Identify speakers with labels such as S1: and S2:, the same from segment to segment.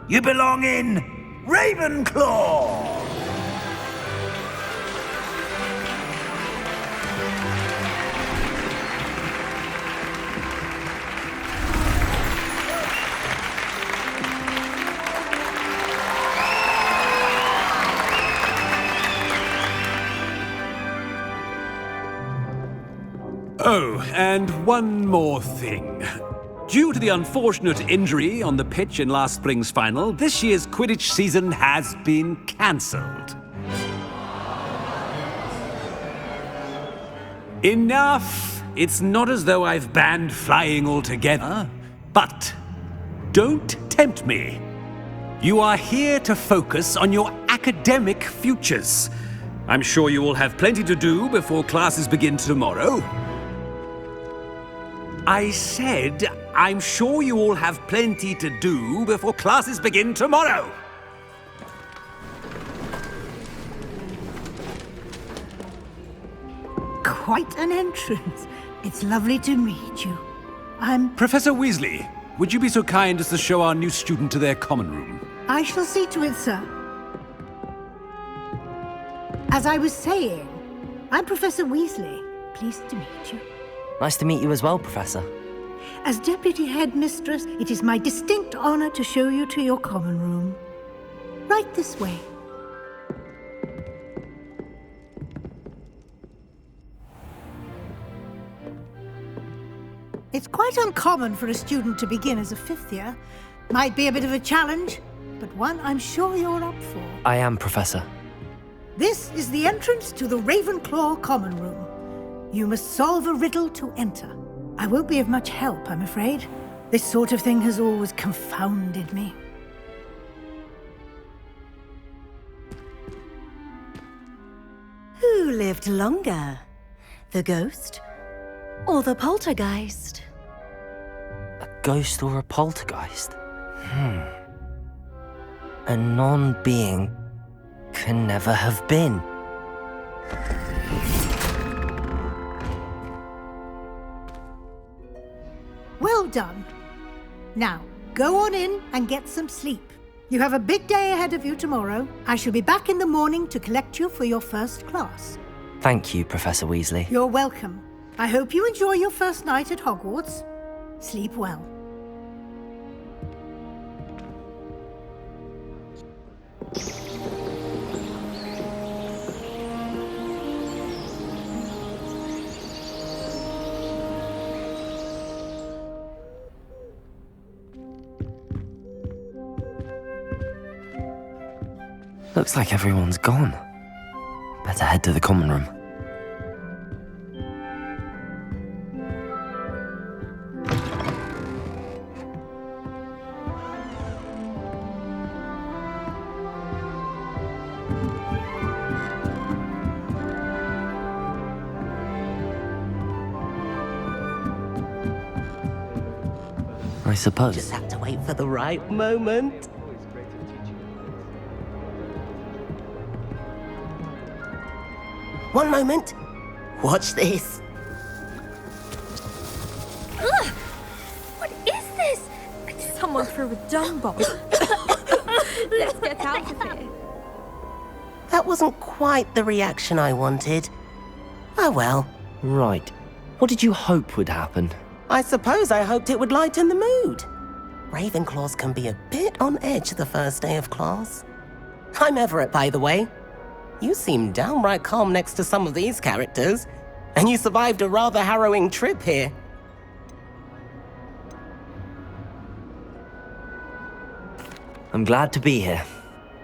S1: You belong in Ravenclaw!
S2: Oh, and one more thing. Due to the unfortunate injury on the pitch in last spring's final, this year's Quidditch season has been cancelled. Enough! It's not as though I've banned flying altogether, but don't tempt me. You are here to focus on your academic futures. I'm sure you will have plenty to do before classes begin tomorrow. I said, I'm sure you all have plenty to do before classes begin tomorrow.
S3: Quite an entrance. It's lovely to meet you.
S2: Professor Weasley, would you be so kind as to show our new student to their common room?
S3: I shall see to it, sir. As I was saying, I'm Professor Weasley. Pleased to meet you.
S4: Nice to meet you as well, Professor.
S3: As Deputy Headmistress, it is my distinct honor to show you to your common room. Right this way. It's quite uncommon for a student to begin as a fifth year. Might be a bit of a challenge, but one I'm sure you're up for.
S4: I am, Professor.
S3: This is the entrance to the Ravenclaw common room. You must solve a riddle to enter. I won't be of much help, I'm afraid. This sort of thing has always confounded me.
S5: Who lived longer? The ghost or the poltergeist?
S4: A ghost or a poltergeist? A non-being can never have been.
S3: Well done. Now, go on in and get some sleep. You have a big day ahead of you tomorrow. I shall be back in the morning to collect you for your first class.
S4: Thank you, Professor Weasley.
S3: You're welcome. I hope you enjoy your first night at Hogwarts. Sleep well.
S4: Looks like everyone's gone. Better head to the common room. I suppose.
S6: Just have to wait for the right moment. One moment. Watch this.
S7: Ugh! What is this? Someone threw a dung bomb. Let's get out of here.
S6: That wasn't quite the reaction I wanted. Oh well.
S4: Right. What did you hope would happen?
S6: I suppose I hoped it would lighten the mood. Ravenclaws can be a bit on edge the first day of class. I'm Everett, by the way. You seem downright calm next to some of these characters, and you survived a rather harrowing trip here.
S4: I'm glad to be here.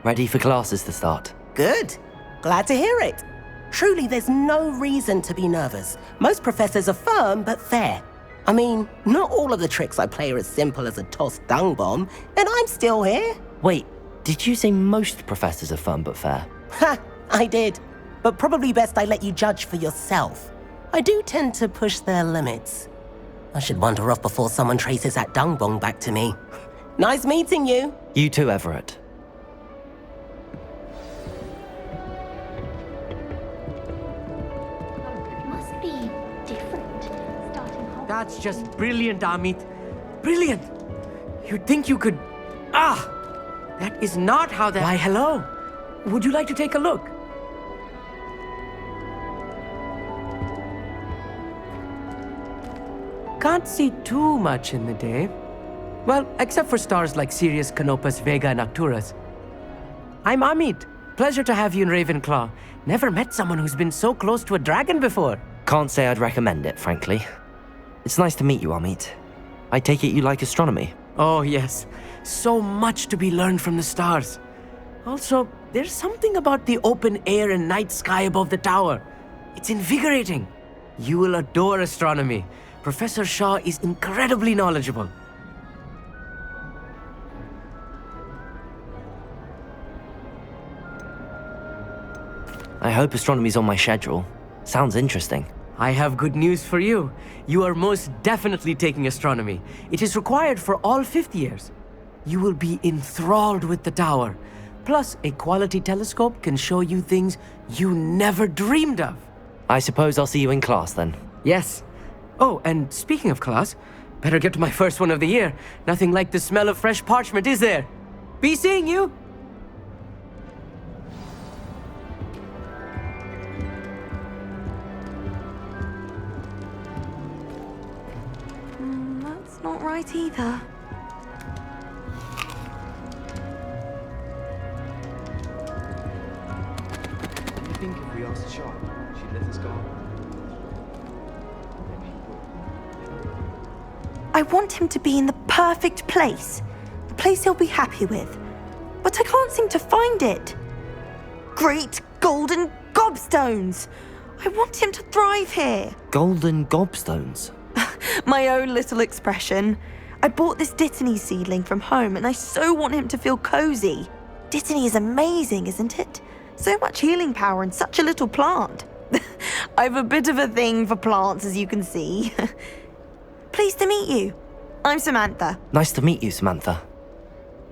S4: Ready for classes to start.
S6: Good. Glad to hear it. Truly, there's no reason to be nervous. Most professors are firm but fair. I mean, not all of the tricks I play are as simple as a tossed dung bomb, and I'm still here.
S4: Wait, did you say most professors are fun but fair?
S6: Ha! I did. But probably best I let you judge for yourself. I do tend to push their limits. I should wander off before someone traces that dung bong back to me. Nice meeting you.
S4: You too, Everett.
S7: Must be different. Starting Hogwarts.
S8: That's just brilliant, Amit. Brilliant! You'd think you could... Ah! That is not how that... Why, hello. Would you like to take a look? Can't see too much in the day. Well, except for stars like Sirius, Canopus, Vega, and Arcturus. I'm Amit. Pleasure to have you in Ravenclaw. Never met someone who's been so close to a dragon before.
S4: Can't say I'd recommend it, frankly. It's nice to meet you, Amit. I take it you like astronomy.
S8: Oh, yes. So much to be learned from the stars. Also, there's something about the open air and night sky above the tower. It's invigorating. You will adore astronomy. Professor Shaw is incredibly knowledgeable.
S4: I hope astronomy's on my schedule. Sounds interesting.
S8: I have good news for you. You are most definitely taking astronomy. It is required for all fifth years. You will be enthralled with the tower. Plus, a quality telescope can show you things you never dreamed of.
S4: I suppose I'll see you in class then.
S8: Yes. Oh, and speaking of class, better get to my first one of the year. Nothing like the smell of fresh parchment, is there? Be seeing you!
S5: That's not right either.
S9: Do you think if we asked Shaw, she'd let us go?
S10: I want him to be in the perfect place. A place he'll be happy with. But I can't seem to find it. Great golden gobstones! I want him to thrive here.
S4: Golden gobstones?
S10: My own little expression. I bought this Dittany seedling from home and I so want him to feel cozy. Dittany is amazing, isn't it? So much healing power in such a little plant. I've a bit of a thing for plants, as you can see. Pleased to meet you. I'm Samantha.
S4: Nice to meet you, Samantha.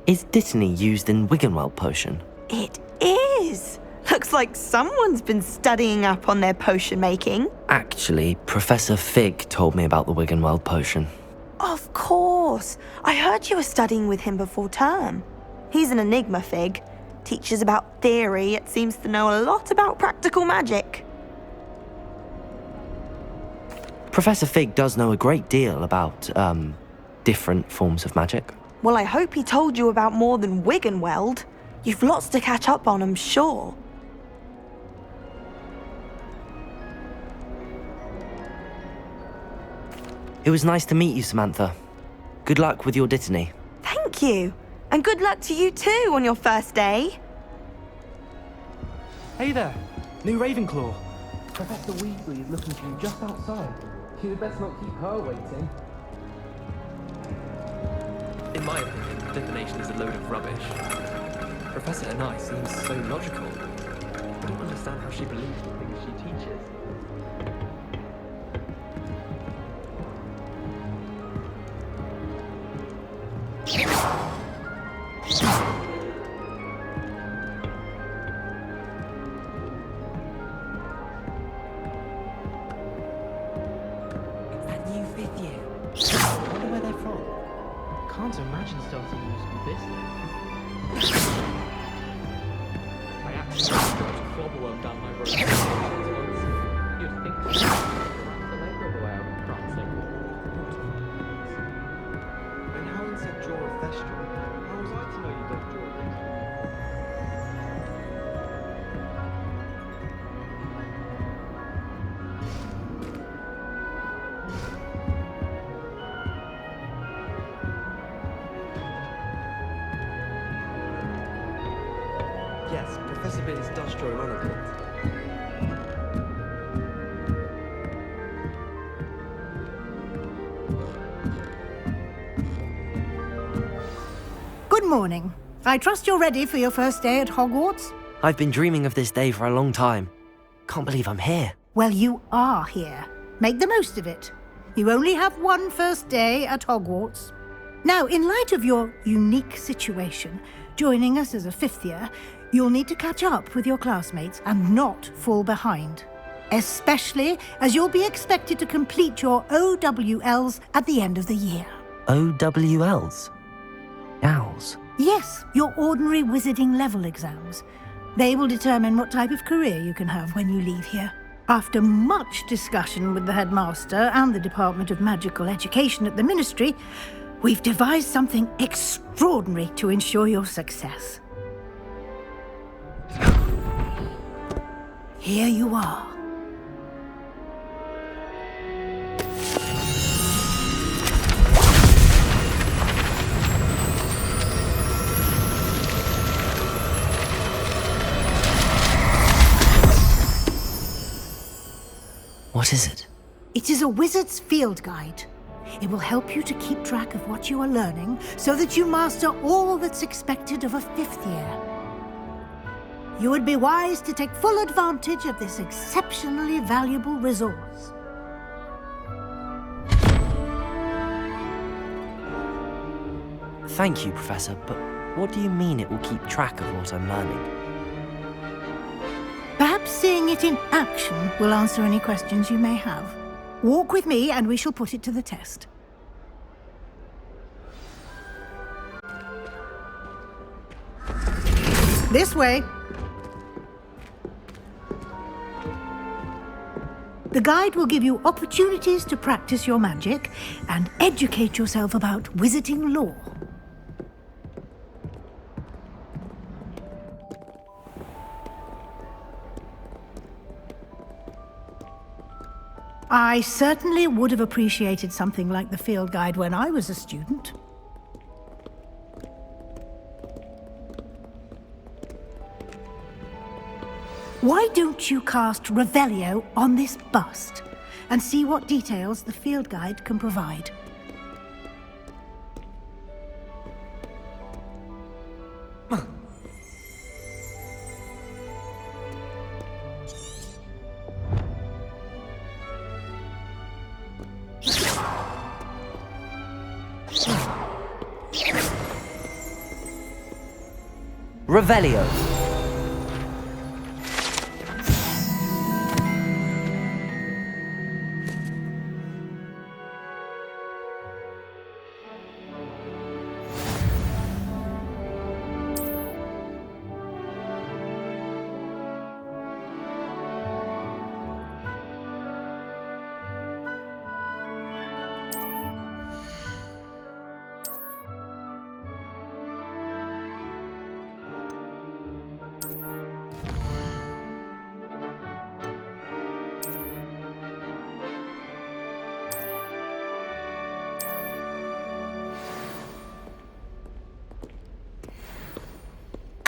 S4: Is Dittany used in Wiggenweld potion?
S10: It is. Looks like someone's been studying up on their potion making.
S4: Actually, Professor Fig told me about the Wiggenweld potion.
S10: Of course. I heard you were studying with him before term. He's an enigma, Fig. Teaches about theory, yet seems to know a lot about practical magic.
S4: Professor Fig does know a great deal about, different forms of magic.
S10: Well, I hope he told you about more than Wiggenweld. You've lots to catch up on, I'm sure.
S4: It was nice to meet you, Samantha. Good luck with your Dittany.
S10: Thank you. And good luck to you too on your first day.
S9: Hey there, new Ravenclaw. Professor Weasley is looking for you just outside. You'd best not keep her waiting.
S11: In my opinion, divination is a load of rubbish. Professor Anai seems so logical. I don't understand how she believes the things she teaches.
S8: That new fifth year.
S9: I wonder where they're from. Can't imagine starting in school this late.
S11: I actually got a flobberworm down my road. You'd think that the leg of the way out of prancing.
S9: When Helen said draw a Thestral, how was I to know you don't draw a Thestral? Yes, Professor Binns does draw an honour bit.
S3: Good morning. I trust you're ready for your first day at Hogwarts?
S4: I've been dreaming of this day for a long time. Can't believe I'm here.
S3: Well, you are here. Make the most of it. You only have one first day at Hogwarts. Now, in light of your unique situation, joining us as a fifth year, you'll need to catch up with your classmates and not fall behind. Especially as you'll be expected to complete your OWLs at the end of the year.
S4: OWLs? Owls?
S3: Yes, your ordinary wizarding level exams. They will determine what type of career you can have when you leave here. After much discussion with the headmaster and the Department of Magical Education at the Ministry, we've devised something extraordinary to ensure your success. Here you are.
S4: What is it?
S3: It is a wizard's field guide. It will help you to keep track of what you are learning so that you master all that's expected of a fifth year. You would be wise to take full advantage of this exceptionally valuable resource.
S4: Thank you, Professor, but what do you mean it will keep track of what I'm learning?
S3: Perhaps seeing it in action will answer any questions you may have. Walk with me and we shall put it to the test. This way. The guide will give you opportunities to practice your magic and educate yourself about wizarding lore. I certainly would have appreciated something like the field guide when I was a student. Why don't you cast Revelio on this bust and see what details the field guide can provide?
S4: Revelio.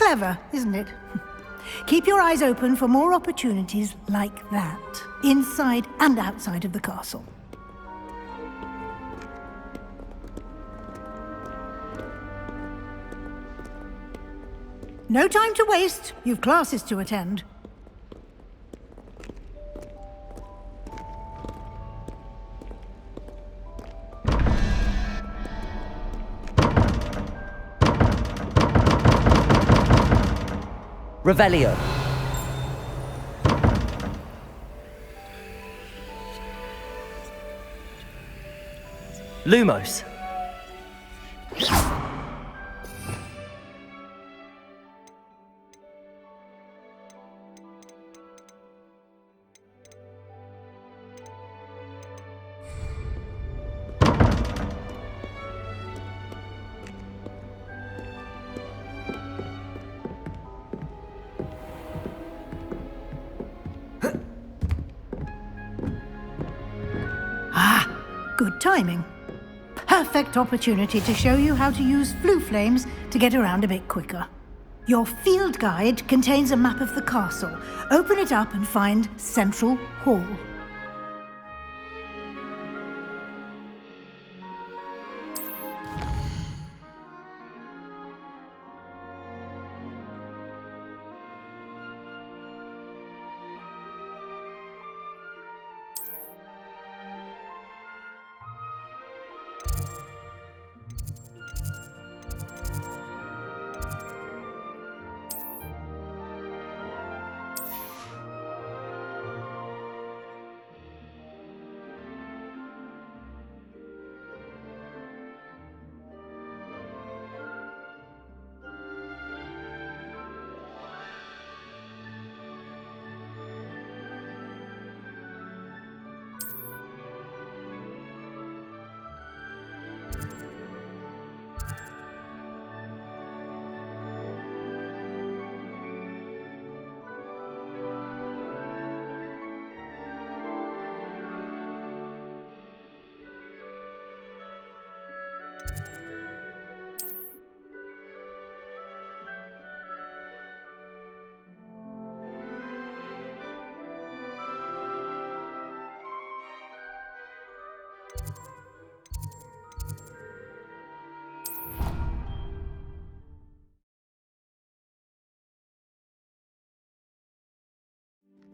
S3: Clever, isn't it? Keep your eyes open for more opportunities like that, inside and outside of the castle. No time to waste. You've classes to attend.
S4: Revelio. Lumos.
S3: Good timing. Perfect opportunity to show you how to use flue flames to get around a bit quicker. Your field guide contains a map of the castle. Open it up and find Central Hall.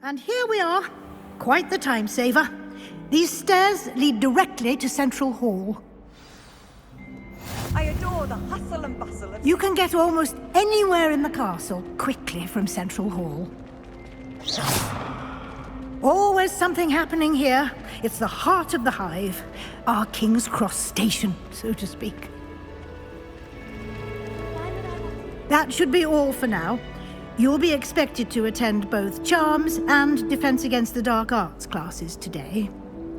S3: And here we are. Quite the time saver. These stairs lead directly to Central Hall.
S12: I adore the hustle and bustle of...
S3: You can get almost anywhere in the castle quickly from Central Hall. Always something happening here. It's the heart of the Hive. Our King's Cross station, so to speak. That should be all for now. You'll be expected to attend both Charms and Defense Against the Dark Arts classes today.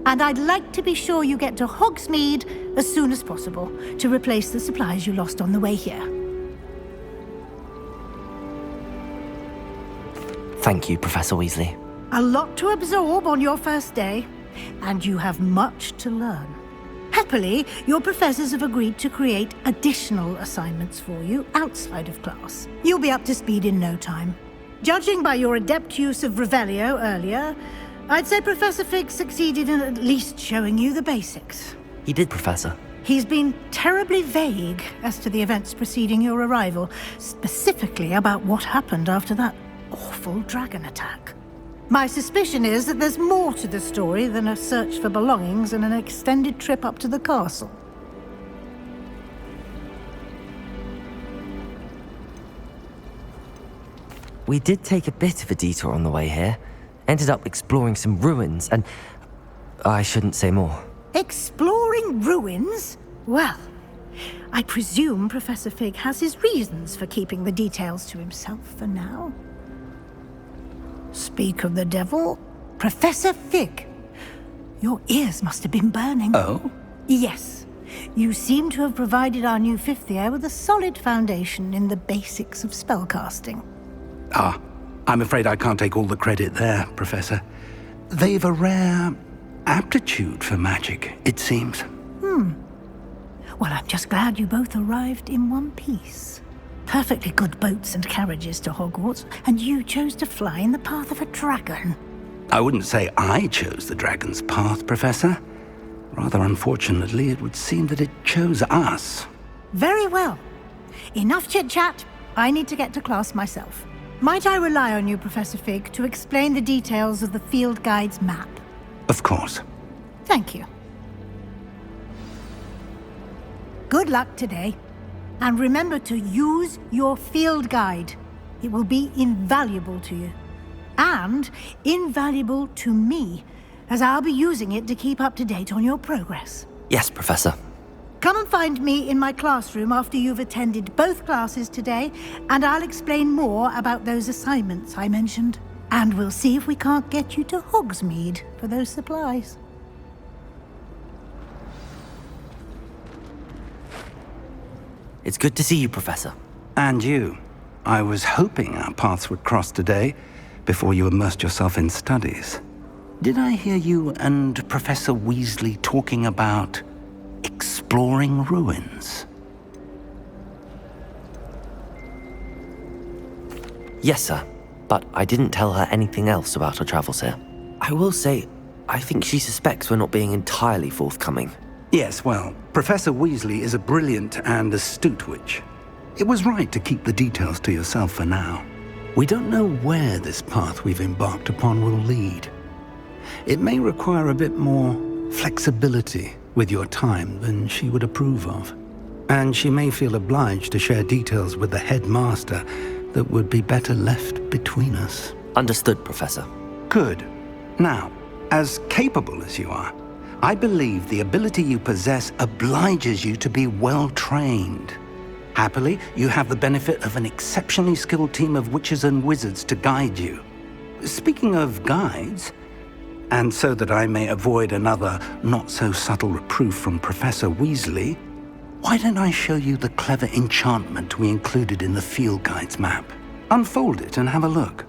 S3: And I'd like to be sure you get to Hogsmeade as soon as possible to replace the supplies you lost on the way here.
S4: Thank you, Professor Weasley.
S3: A lot to absorb on your first day, and you have much to learn. Happily, your professors have agreed to create additional assignments for you outside of class. You'll be up to speed in no time. Judging by your adept use of Revelio earlier, I'd say Professor Fig succeeded in at least showing you the basics.
S4: He did, Professor.
S3: He's been terribly vague as to the events preceding your arrival, specifically about what happened after that awful dragon attack. My suspicion is that there's more to the story than a search for belongings and an extended trip up to the castle.
S4: We did take a bit of a detour on the way here. Ended up exploring some ruins and... I shouldn't say more.
S3: Exploring ruins? Well, I presume Professor Fig has his reasons for keeping the details to himself for now. Speak of the devil, Professor Fig. Your ears must have been burning.
S1: Oh?
S3: Yes. You seem to have provided our new fifth year with a solid foundation in the basics of spellcasting.
S1: Ah, I'm afraid I can't take all the credit there, Professor. They've a rare aptitude for magic, it seems.
S3: Well, I'm just glad you both arrived in one piece. Perfectly good boats and carriages to Hogwarts, and you chose to fly in the path of a dragon.
S1: I wouldn't say I chose the dragon's path, Professor. Rather unfortunately, it would seem that it chose us.
S3: Very well. Enough chit-chat. I need to get to class myself. Might I rely on you, Professor Fig, to explain the details of the field guide's map?
S1: Of course.
S3: Thank you. Good luck today. And remember to use your field guide. It will be invaluable to you. And invaluable to me, as I'll be using it to keep up to date on your progress.
S4: Yes, Professor.
S3: Come and find me in my classroom after you've attended both classes today, and I'll explain more about those assignments I mentioned. And we'll see if we can't get you to Hogsmeade for those supplies.
S4: It's good to see you, Professor.
S1: And you. I was hoping our paths would cross today, before you immersed yourself in studies. Did I hear you and Professor Weasley talking about exploring ruins?
S4: Yes, sir. But I didn't tell her anything else about her travels here. I will say, I think she suspects we're not being entirely forthcoming.
S1: Yes, well, Professor Weasley is a brilliant and astute witch. It was right to keep the details to yourself for now. We don't know where this path we've embarked upon will lead. It may require a bit more flexibility with your time than she would approve of. And she may feel obliged to share details with the headmaster that would be better left between us.
S4: Understood, Professor.
S1: Good. Now, as capable as you are, I believe the ability you possess obliges you to be well trained. Happily, you have the benefit of an exceptionally skilled team of witches and wizards to guide you. Speaking of guides, and so that I may avoid another not-so-subtle reproof from Professor Weasley, why don't I show you the clever enchantment we included in the field guide's map? Unfold it and have a look.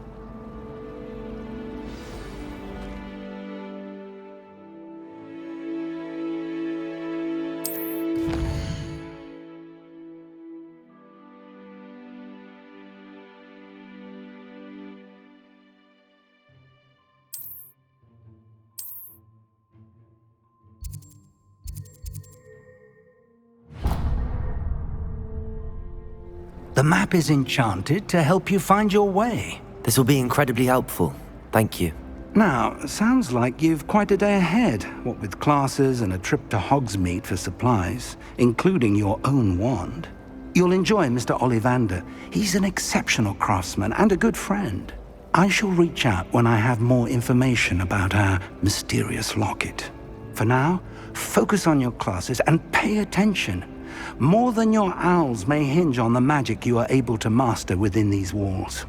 S1: The map is enchanted to help you find your way.
S4: This will be incredibly helpful. Thank you.
S1: Now, sounds like you've quite a day ahead, what with classes and a trip to Hogsmeade for supplies, including your own wand. You'll enjoy Mr. Ollivander. He's an exceptional craftsman and a good friend. I shall reach out when I have more information about our mysterious locket. For now, focus on your classes and pay attention. More than your owls may hinge on the magic you are able to master within these walls.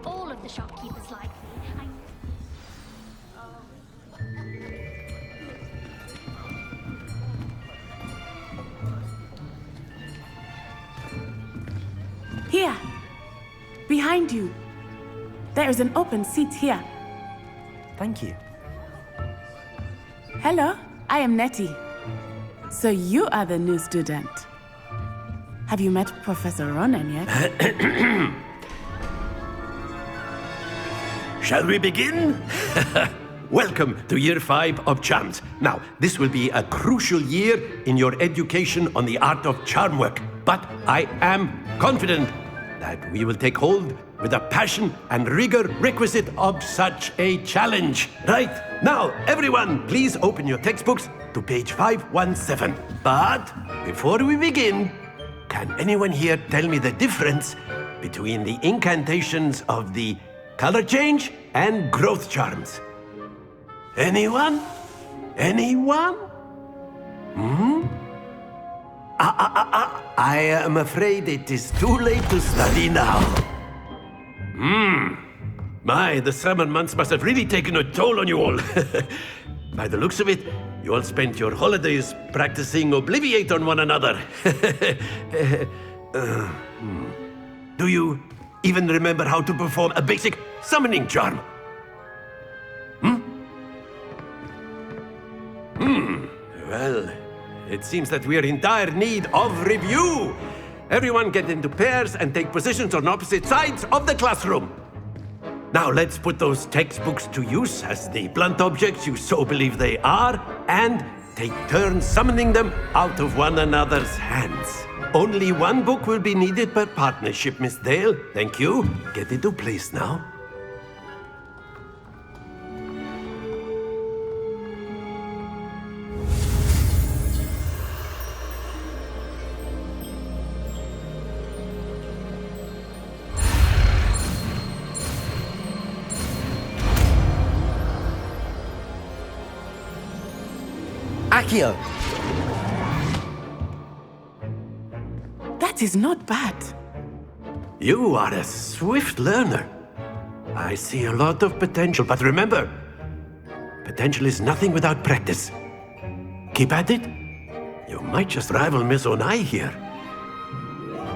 S7: All of the shopkeepers like me.
S13: Here! Behind you! There is an open seat here.
S4: Thank you.
S13: Hello, I am Nettie. So you are the new student. Have you met Professor Ronan yet?
S14: Shall we begin? Welcome to Year 5 of Charms. Now, this will be a crucial year in your education on the art of charm work. But I am confident that we will take hold with the passion and rigor requisite of such a challenge. Right, now, everyone, please open your textbooks to page 517. But before we begin, can anyone here tell me the difference between the incantations of the color change and growth charms? Anyone? Anyone? I am afraid it is too late to study now. My, the summer months must have really taken a toll on you all. By the looks of it, you all spent your holidays practicing Obliviate on one another. Do you even remember how to perform a basic summoning charm? Well, it seems that we are in dire need of review. Everyone get into pairs and take positions on opposite sides of the classroom. Now let's put those textbooks to use as the blunt objects you so believe they are, and take turns summoning them out of one another's hands. Only one book will be needed per partnership, Miss Dale. Thank you. Get into place now.
S4: Accio!
S13: That is not bad.
S14: You are a swift learner. I see a lot of potential, but remember, potential is nothing without practice. Keep at it. You might just rival Miss Onai here.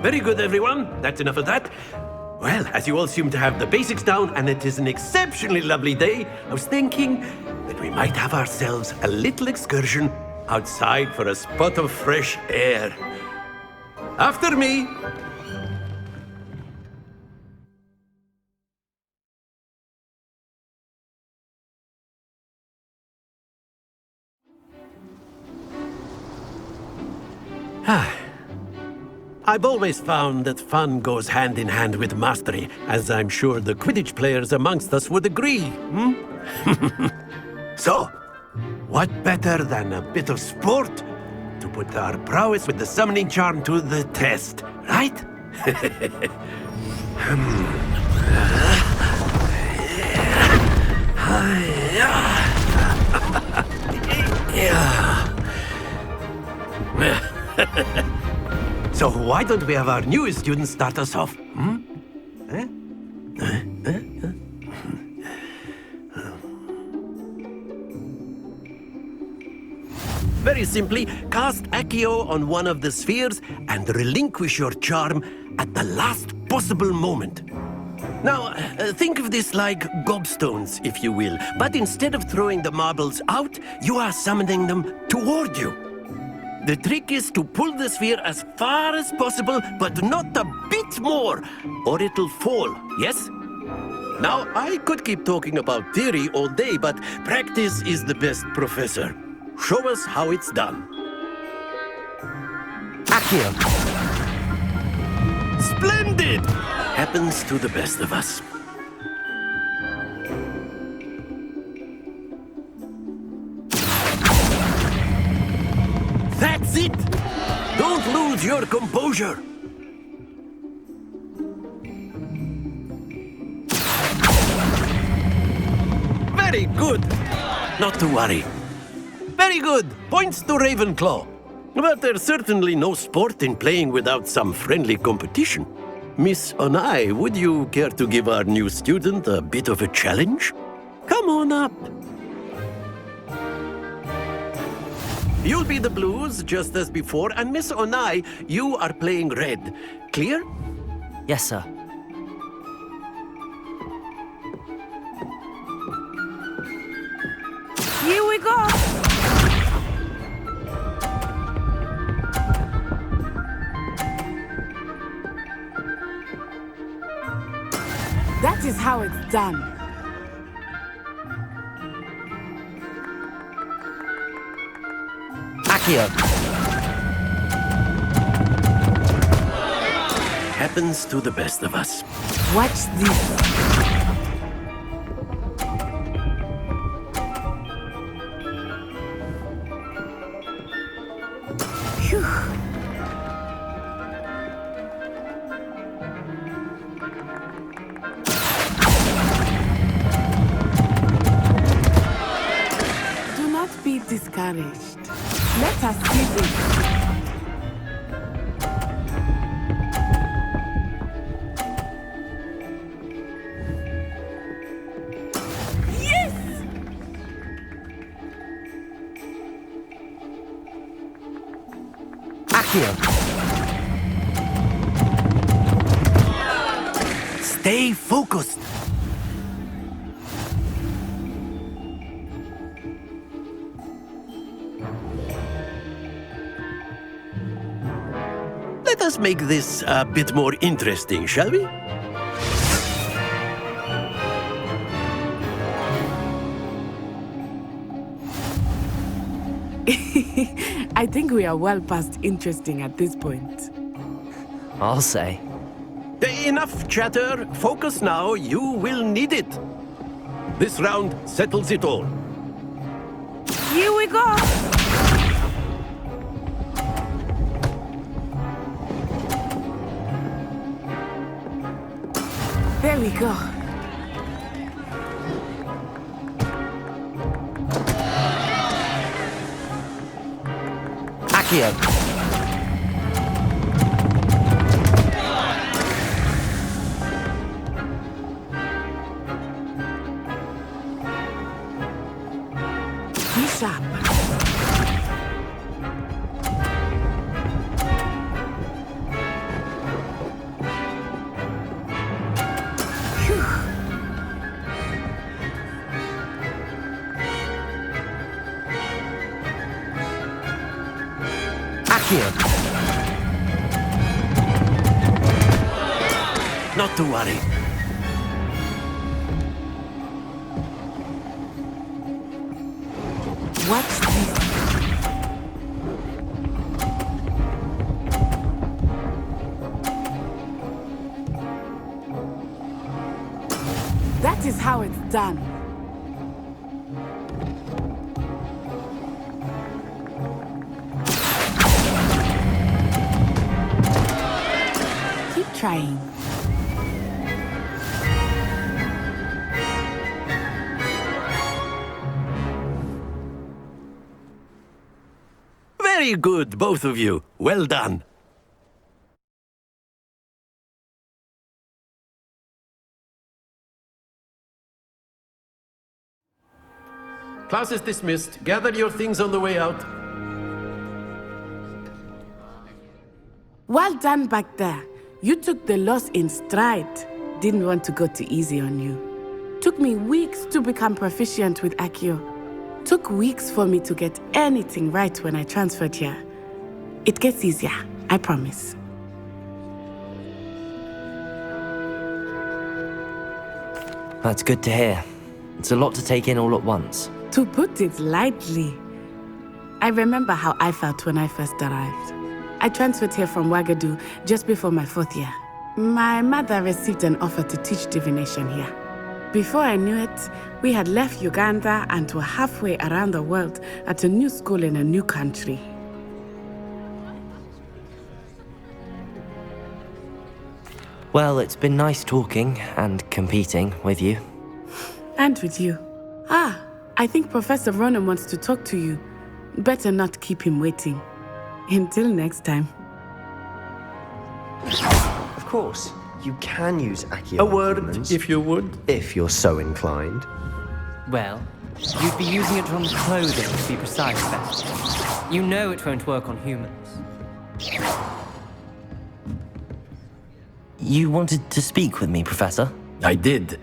S14: Very good, everyone. That's enough of that. Well, as you all seem to have the basics down, and it is an exceptionally lovely day, I was thinking that we might have ourselves a little excursion outside for a spot of fresh air. After me. I've always found that fun goes hand in hand with mastery, as I'm sure the Quidditch players amongst us would agree. So, what better than a bit of sport to put our prowess with the summoning charm to the test, right? So why don't we have our newest student start us off? Very simply, cast Accio on one of the spheres and relinquish your charm at the last possible moment. Now, think of this like gobstones, if you will, but instead of throwing the marbles out, you are summoning them toward you. The trick is to pull the sphere as far as possible, but not a bit more, or it'll fall, yes? Now, I could keep talking about theory all day, but practice is the best professor. Show us how it's done.
S4: Accio!
S14: Splendid! Happens to the best of us. That's it! Don't lose your composure! Very good! Not to worry. Very good! Points to Ravenclaw. But there's certainly no sport in playing without some friendly competition. Miss Onai, would you care to give our new student a bit of a challenge? Come on up. You'll be the blues, just as before, and Miss Onai, you are playing red. Clear?
S4: Yes, sir.
S13: Here we go! That is how it's done.
S4: Accio!
S14: Happens to the best of us.
S13: Watch this. Discouraged. Let us see this. Yes!
S4: Accio!
S14: Stay focused. Let us make this a bit more interesting, shall we?
S13: I think we are well past interesting at this point.
S4: I'll say.
S14: Enough chatter. Focus now. You will need it. This round settles it all.
S13: Here we go! There we go.
S4: Accio!
S13: Be sharp.
S4: Accio!
S14: Not to worry.
S13: Watch this. That is how it's done. Keep trying.
S14: Very good, both of you. Well done. Class is dismissed. Gather your things on the way out.
S13: Well done back there. You took the loss in stride. Didn't want to go too easy on you. Took me weeks to become proficient with Accio. Took weeks for me to get anything right when I transferred here. It gets easier, I promise.
S4: That's good to hear. It's a lot to take in all at once.
S13: To put it lightly, I remember how I felt when I first arrived. I transferred here from Ouagadougou just before my 4th year. My mother received an offer to teach divination here. Before I knew it, we had left Uganda and were halfway around the world at a new school in a new country.
S4: Well, it's been nice talking and competing with you.
S13: And with you. Ah, I think Professor Ronan wants to talk to you. Better not keep him waiting. Until next time.
S15: Of course, you can use Accio.
S14: A word, if you would.
S15: If you're so inclined.
S11: Well, you'd be using it on clothing, to be precise, Beth. You know it won't work on humans.
S4: You wanted to speak with me, Professor?
S14: I did.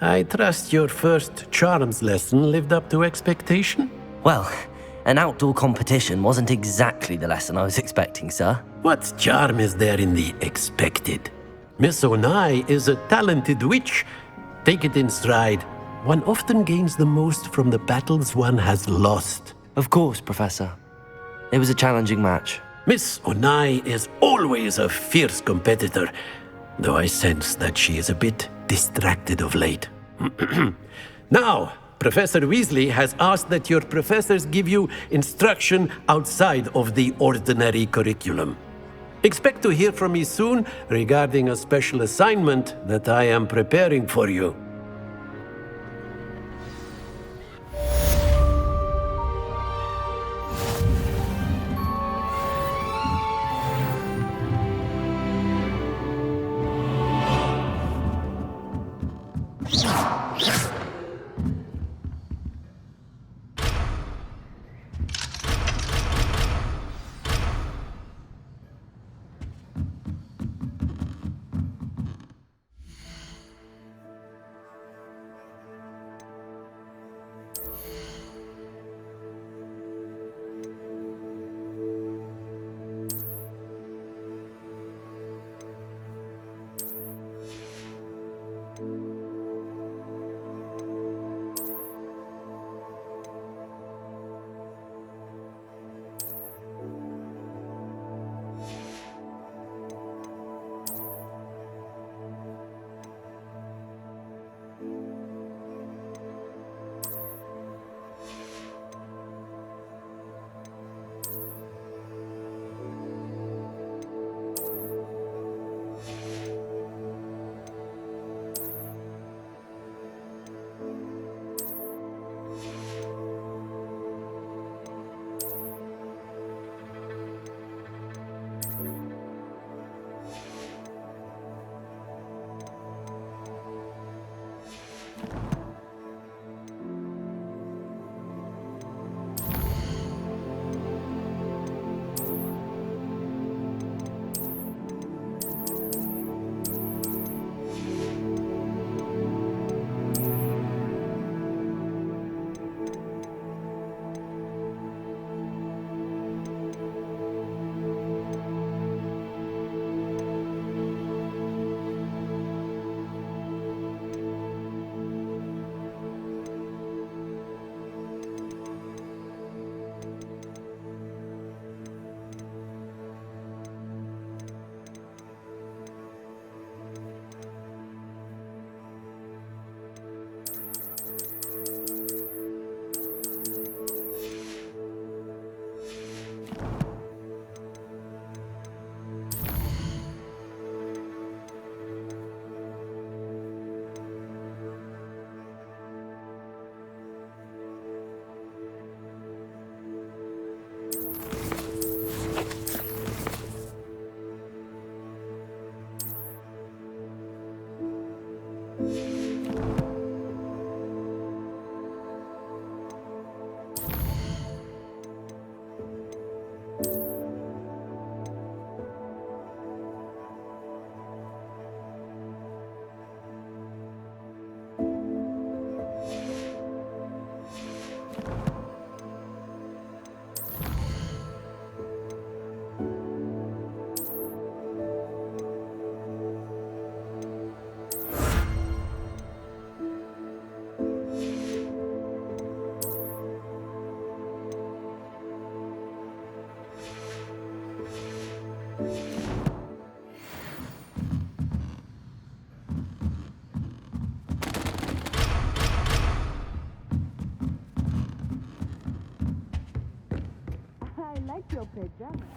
S14: I trust your first charms lesson lived up to expectation?
S4: Well, an outdoor competition wasn't exactly the lesson I was expecting, sir.
S14: What charm is there in the expected? Miss Onai is a talented witch. Take it in stride. One often gains the most from the battles one has lost.
S4: Of course, Professor. It was a challenging match.
S14: Miss Onai is always a fierce competitor, though I sense that she is a bit distracted of late. Now, Professor Weasley has asked that your professors give you instruction outside of the ordinary curriculum. Expect to hear from me soon regarding a special assignment that I am preparing for you.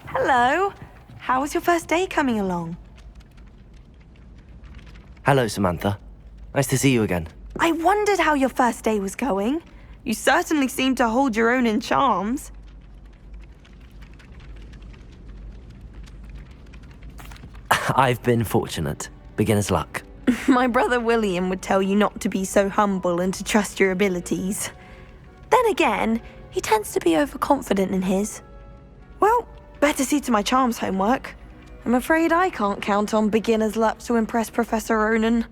S10: Hello. How was your first day coming along?
S4: Hello, Samantha. Nice to see you again.
S10: I wondered how your first day was going. You certainly seem to hold your own in charms.
S4: I've been fortunate. Beginner's luck.
S10: My brother William would tell you not to be so humble and to trust your abilities. Then again, he tends to be overconfident in his. Well, better see to my charms homework. I'm afraid I can't count on beginner's luck to impress Professor Ronan.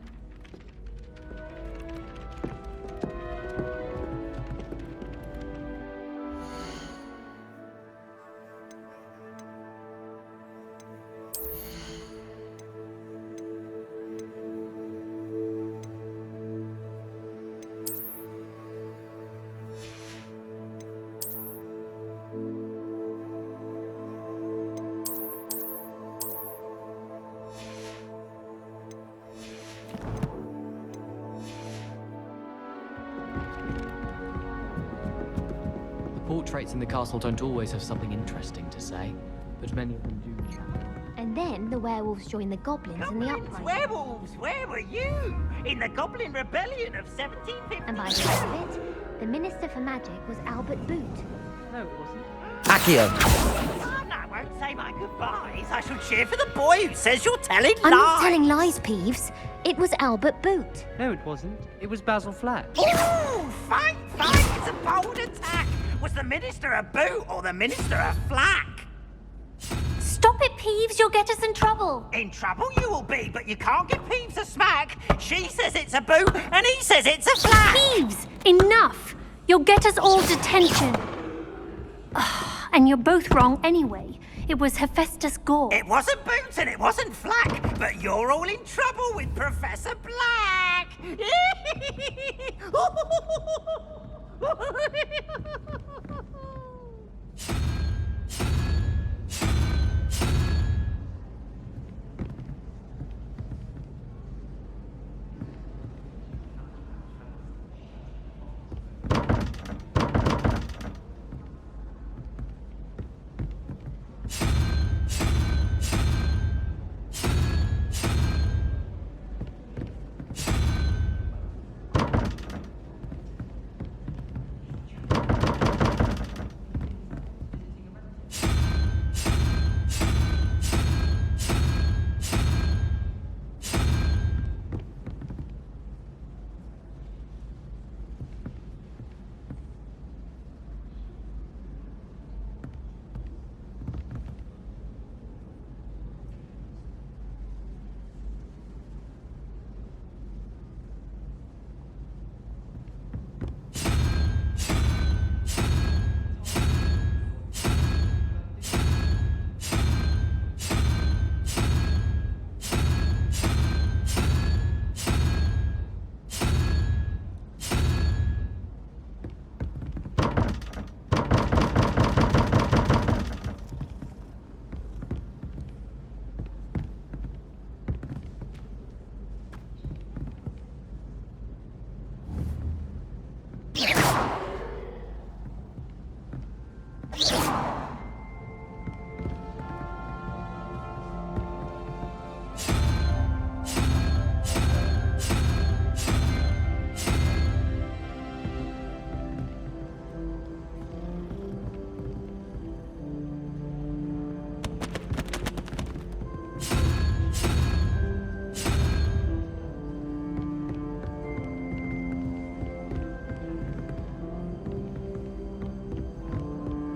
S11: Portraits in the castle don't always have something interesting to say, but many of them do.
S16: And then the werewolves joined the goblins in the uprising.
S17: Werewolves, where were you? In the Goblin Rebellion of 1750.
S16: And by the end of it, the Minister for Magic was Albert Boot.
S11: No, it wasn't.
S4: Accio!
S17: I won't say my goodbyes. I shall cheer for the boy who says you're telling lies.
S16: I'm not telling lies, Peeves. It was Albert Boot.
S11: No, it wasn't. It was Basil Flack.
S17: Ooh, fine, it's a bold attack. Was the Minister a boot or the Minister a flack?
S16: Stop it, Peeves. You'll get us in trouble.
S17: In trouble you will be, but you can't give Peeves a smack. She says it's a boot and he says it's a flack.
S16: Peeves, enough. You'll get us all detention. And you're both wrong anyway. It was Hephaestus Gore.
S17: It wasn't Boots and it wasn't Flack, but you're all in trouble with Professor Black.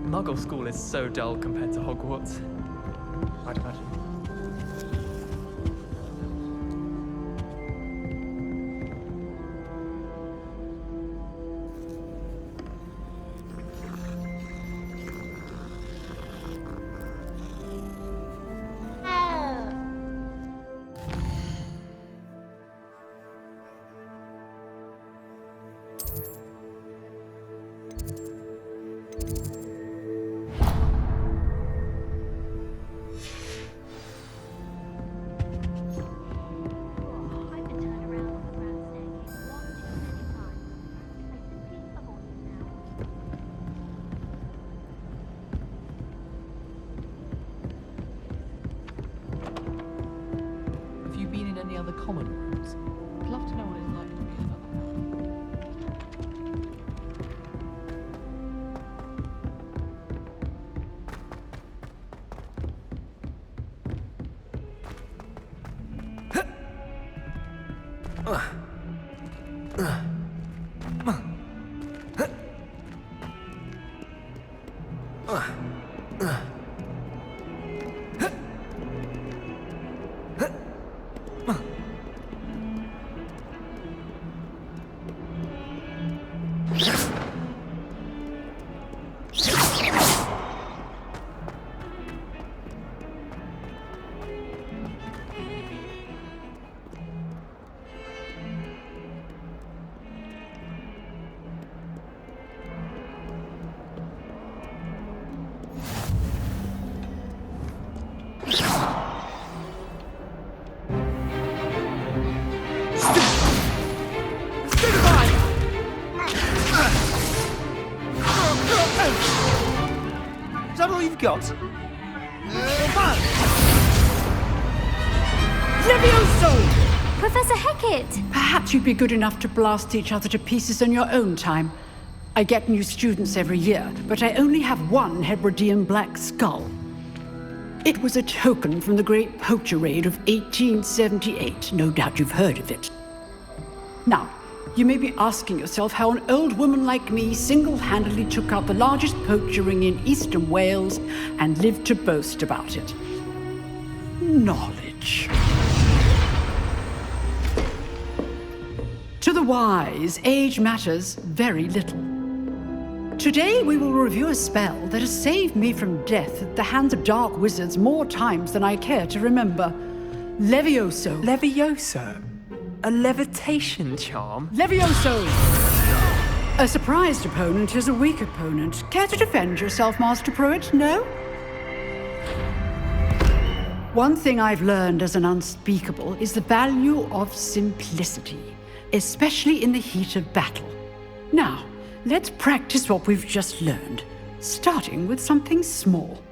S11: Muggle school is so dull compared to Hogwarts. I'd imagine.
S9: Have you been in any other common rooms? I'd love to know what it's like to be in another.
S18: Is that all you've got?
S19: Levioso!
S16: Professor Hecat!
S19: Perhaps you'd be good enough to blast each other to pieces on your own time. I get new students every year, but I only have one Hebridean black skull. It was a token from the Great Poacher Raid of 1878. No doubt you've heard of it. Now, you may be asking yourself how an old woman like me single-handedly took out the largest poacher ring in eastern Wales and lived to boast about it. Knowledge. To the wise, age matters very little. Today we will review a spell that has saved me from death at the hands of dark wizards more times than I care to remember. Levioso.
S8: Levioso? A levitation charm?
S19: Levioso! A surprised opponent is a weak opponent. Care to defend yourself, Master Pruitt? No? One thing I've learned as an unspeakable is the value of simplicity, especially in the heat of battle. Now, let's practice what we've just learned, starting with something small.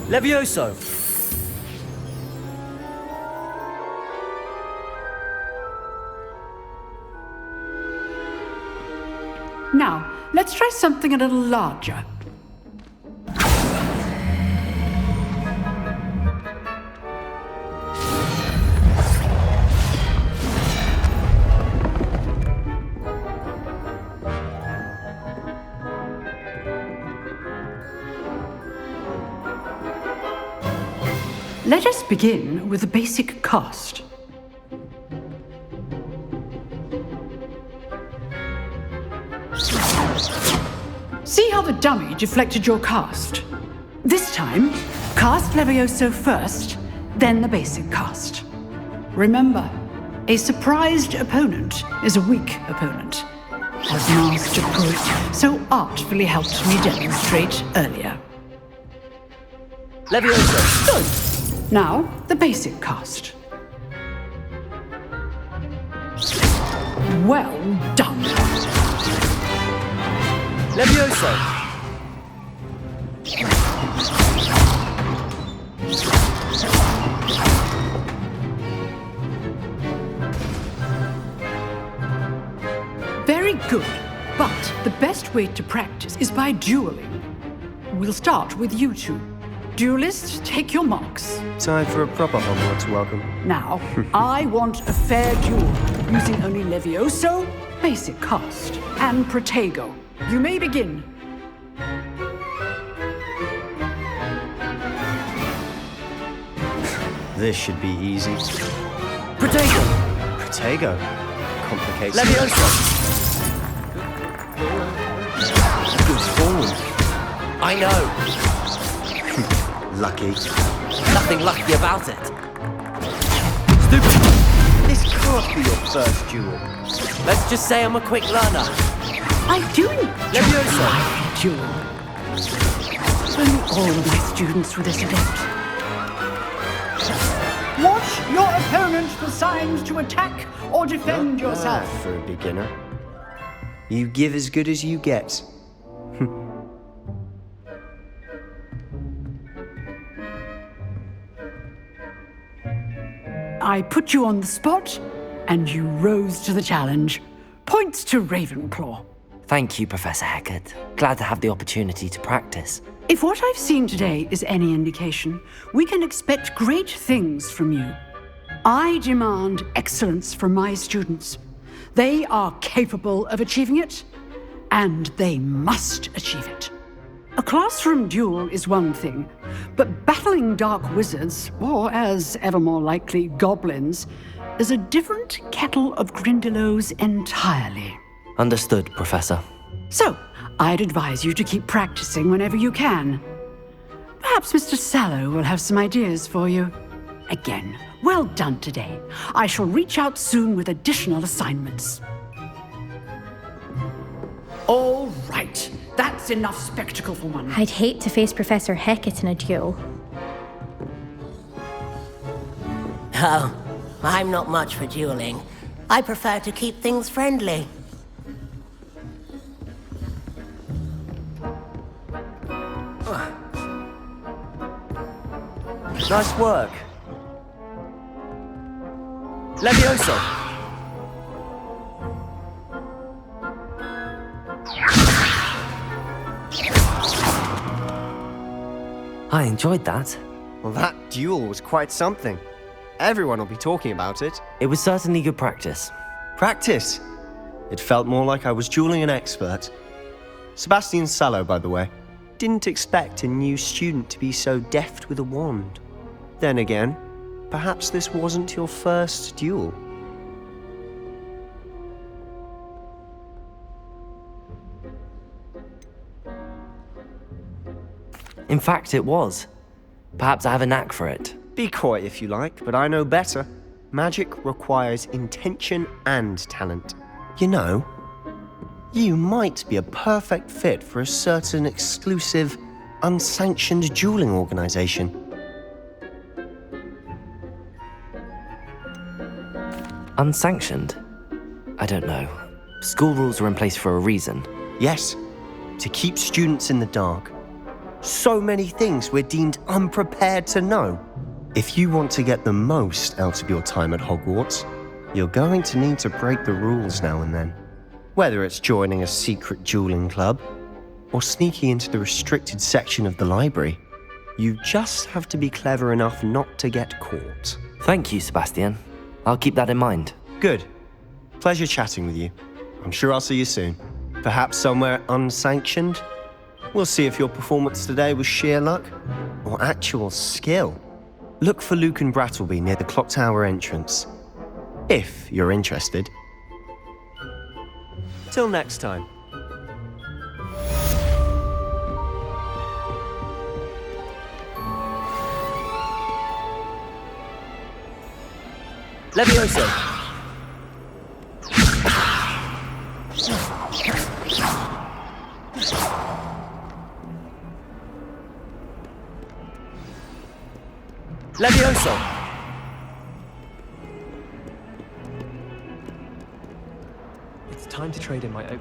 S18: Levioso!
S19: Now, let's try something a little larger. Let us begin with the basic cast. See how the dummy deflected your cast? This time, cast Levioso first, then the basic cast. Remember, a surprised opponent is a weak opponent, as Master Pruitt so artfully helped me demonstrate earlier.
S18: Levioso!
S19: Good. Now, the basic cast. Well done.
S18: Levioso!
S19: Very Very good. But the best way to practice is by dueling. We'll start with you two. Duelists, take your marks.
S15: Time for a proper Hogwarts welcome.
S19: Now, I want a fair duel, using only Levioso, basic cast, and Protego. You may begin.
S15: This should be easy.
S8: Protego!
S15: Protego. Complicated.
S8: Levioso!
S15: Good form.
S8: I know.
S15: Lucky.
S8: Nothing lucky about it.
S15: Stupid. This can't be your first duel.
S8: Let's just say I'm a quick learner.
S19: I do
S8: Levioso!
S19: duel. Only all of my students were this adept. Watch your opponent for signs to attack or defend
S15: Not
S19: yourself.
S15: bad for a beginner. You give as good as you get.
S19: I put you on the spot, and you rose to the challenge. Points to Ravenclaw.
S4: Thank you, Professor Hecat. Glad to have the opportunity to practice.
S19: If what I've seen today is any indication, we can expect great things from you. I demand excellence from my students. They are capable of achieving it, and they must achieve it. A classroom duel is one thing, but battling dark wizards, or as ever more likely, goblins, is a different kettle of Grindylows entirely.
S4: Understood, Professor.
S19: So, I'd advise you to keep practicing whenever you can. Perhaps Mr. Sallow will have some ideas for you. Again, well done today. I shall reach out soon with additional assignments. All right. That's enough spectacle for one.
S16: I'd hate to face Professor Hecat in a duel.
S6: Oh, I'm not much for dueling. I prefer to keep things friendly.
S15: Nice work.
S8: Levioso!
S4: I enjoyed that.
S15: Well, that duel was quite something. Everyone will be talking about it.
S4: It was certainly good practice.
S15: Practice? It felt more like I was dueling an expert. Sebastian Sallow, by the way. Didn't expect a new student to be so deft with a wand. Then again, perhaps this wasn't your first duel.
S4: In fact, it was. Perhaps I have a knack for it.
S15: Be coy if you like, but I know better. Magic requires intention and talent. You know, you might be a perfect fit for a certain exclusive, unsanctioned dueling organization.
S4: Unsanctioned? I don't know. School rules are in place for a reason.
S15: Yes, to keep students in the dark. So many things we're deemed unprepared to know. If you want to get the most out of your time at Hogwarts, you're going to need to break the rules now and then. Whether it's joining a secret dueling club, or sneaking into the restricted section of the library, you just have to be clever enough not to get caught.
S4: Thank you, Sebastian. I'll keep that in mind.
S15: Good. Pleasure chatting with you. I'm sure I'll see you soon. Perhaps somewhere unsanctioned? We'll see if your performance today was sheer luck or actual skill. Look for Luke and Brattleby near the clock tower entrance, if you're interested. Till next time.
S8: Levioso! Levioso!
S11: It's time to trade in my oak.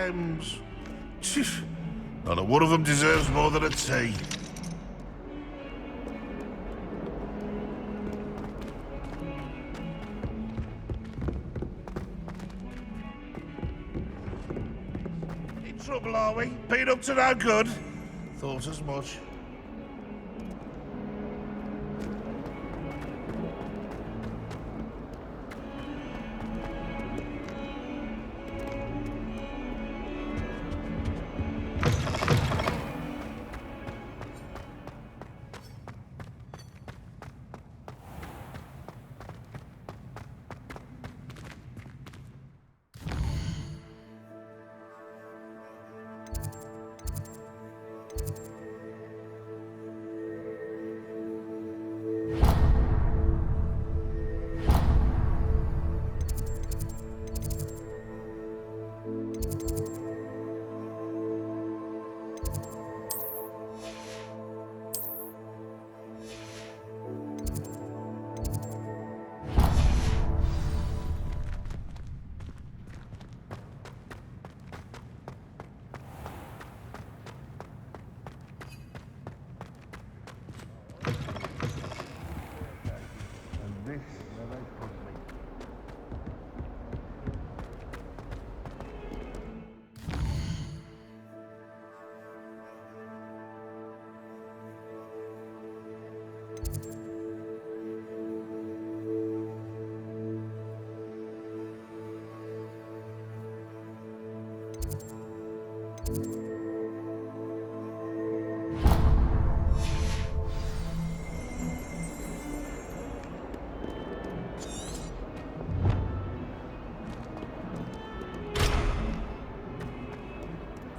S20: gems. Not a one of them deserves more than a tea. In trouble, are we? Been up to no good? Thought as much.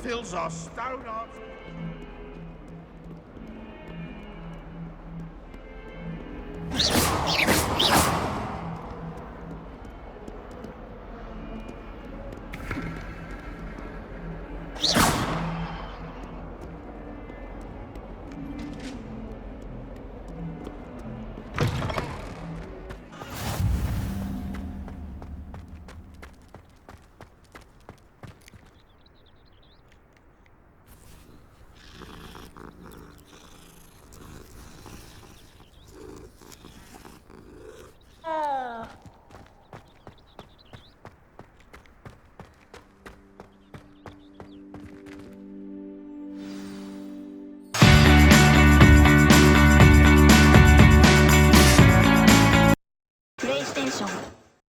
S20: Fills our stone art.